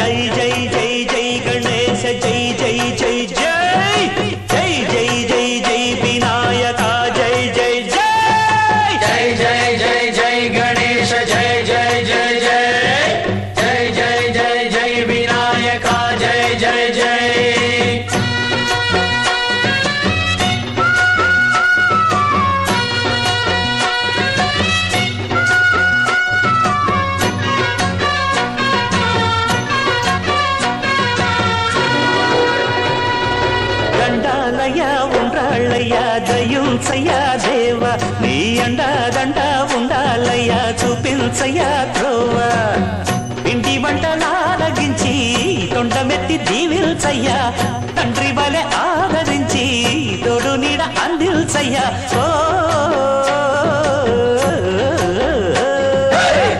జై జై జై జై గణేశ జై జై జై జై జై జై జై జై వినాయక జై జై జై జై జై జై జై గణేశ జై జై జై జై జై జై జై జై వినాయక జై జై జై ఉండాలయ్యా దయుంచయ్యా దేవ నీ అండా దండ ఉండాలయ్యా చూపించయ్యా త్రోవ ఇంటి వంటలాలగించి తొండమెత్తి దీవిల్చయ్యా తండ్రి వలె ఆదరించి తోడు నీడ అందిల్చయ్యా ఓ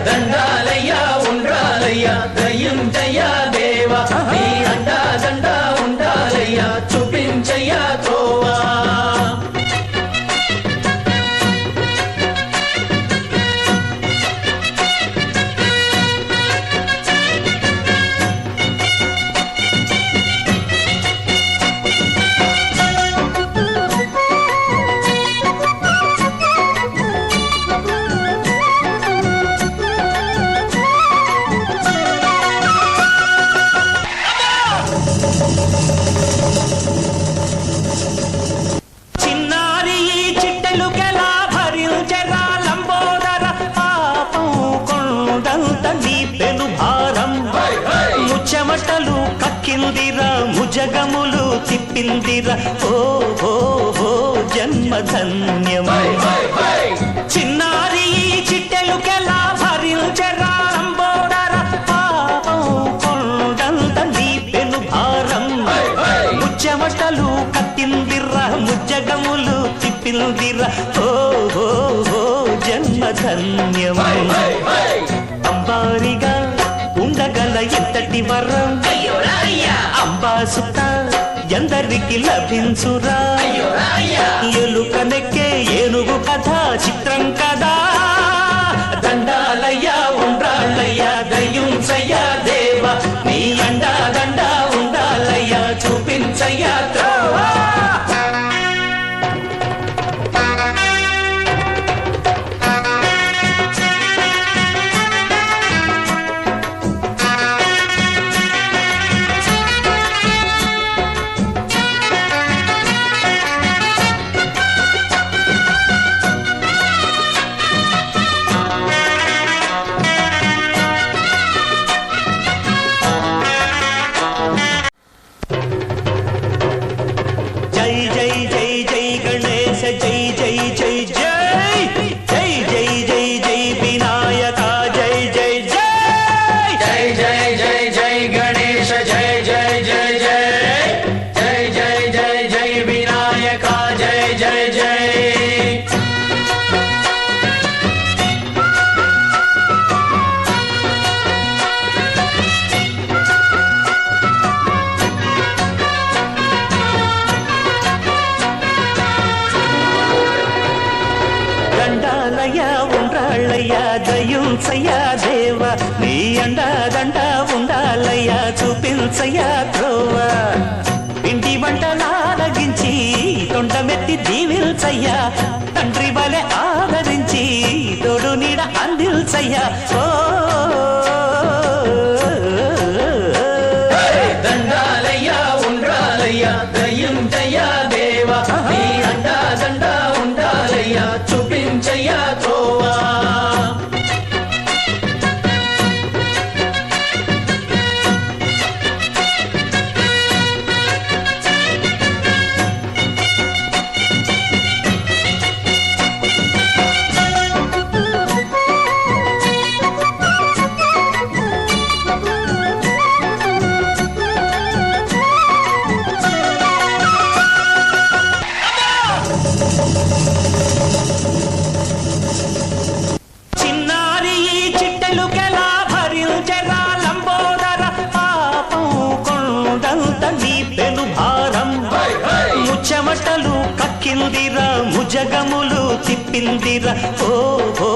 దండాలయ్యా ఉండాలయ్యా దయుంచయ్యా దేవ నీ అండా దండ ఉండాలయ్యా చూపించయ్యా త్రోవా చెమటలు కక్కిందిరా ముజగములు తిప్పిందిరా ఓ ఓ ఓ జన్మధన్యమై చిన్నారి చిట్టెలుకెలా భరించరా లంబోదర పాపం కొండంత నీ పెను భారం ముచ్చమటలు కక్కిందిరా ముజగములు తిప్పిందిరా ఓ ఓ ఓ జన్మధన్యమై అంబారిగా ఉండగల ఎంతటి వరం అంబా సుత ఎందరికి లభించురా ఎలుకనెక్కే ఏనుగు కథ చిత్రం కదా దండాలయ్యా ఉండాలయ్యా దయుంచయ్యా దేవ నీ అండా దండ ఉండాలయ్యా చూపించయ్యా త్రోవా జై జై జై జై గణేశ జై జై జై జై జై జై జై జై వినాయక జై జై జై జై జై జై జై గణేశ జై జై జై జై జై జై జై జై వినాయక జై జై జై దండాలయ్యా ఉండాలయ్యా దయుంచయ్యా దేవ నీ అండా దండ ఉండాలయ్యా చూపించయ్యా త్రోవ ఇంటి వంటలాలగించి తొండమెత్తి దీవిల్చయ్యా తండ్రి వలె ఆదరించి తోడు నీడ అందిల్చయ్యా ఓ దండాలయ్యా ఉండాలయ్యా దయుంచయ్యా దేవ నీ అండా దండ ఉండాలయ్యా చూపించయ్యా త్రోవా చెమటలు కక్కిందిరా ముజగములు తిప్పిందిరా ఓ ఓ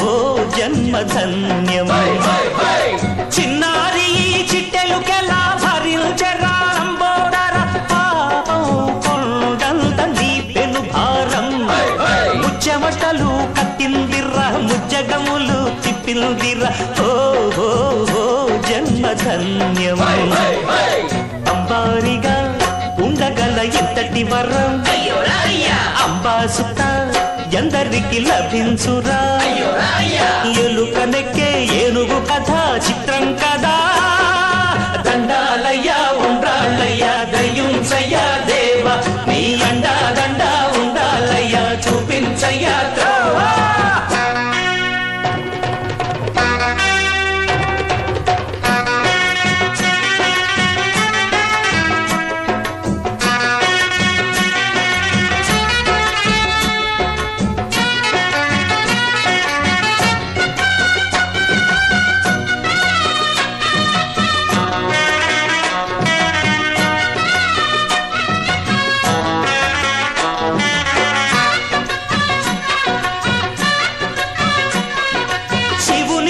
ఓ జన్మధన్యమై చిన్నారి చిట్టెలు దక్కిందిరా ఓ ఓ ఓ జన్మధన్యం అంబారిగా ఉండగల ఎంతటి వరం అంబాసుత ఎందరికి లభించురా ఎలుకనెక్కే ఏనుగు కథ చిత్రం